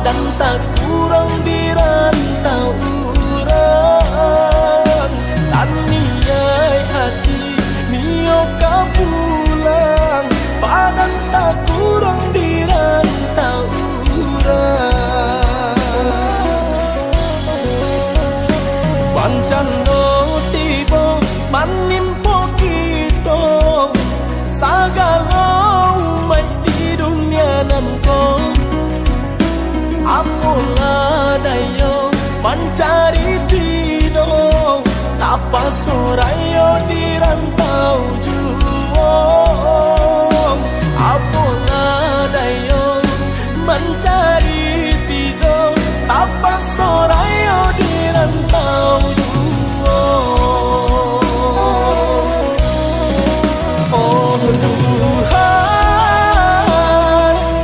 dan tak kurang di rantau urang. Taniai hati nio ka pulang, padan tak kurang di rantau urang. Pancen no tiba manimpo kita sagala umat di dunia nan ko. Apalah dayo mencari tidur, tapa sorayo di rantau juang. Apalah dayo mencari tidur, tapa sorayo di rantau juang. Oh Tuhan,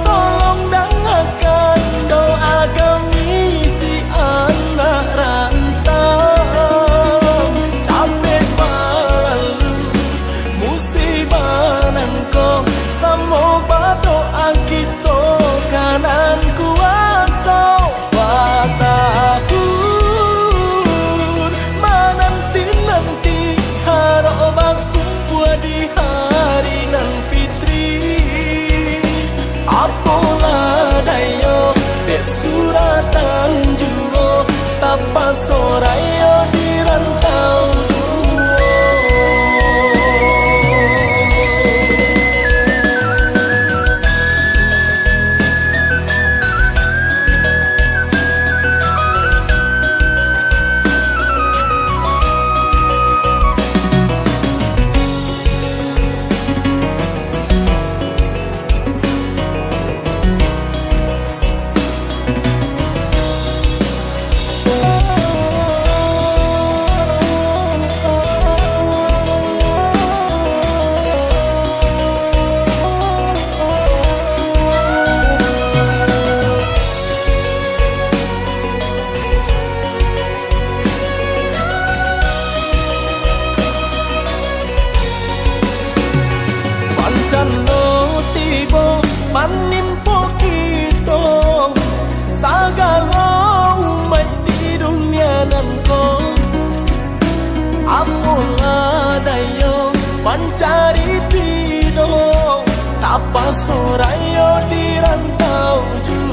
tolong dengarkan doa kami si anak rantau. Capek berlalu musibah nan kau, semoga doa kita kanan kuasa. Watakun menanti-nanti harap berkumpul di hari nan fitri. Apalah dayo dek suratan juga, tapa sorayo di rantau no tiba manimpo kita sagala umat di dunia nan ko. Apalah dayo mencari tidur, tapa sorayo di rantau juang.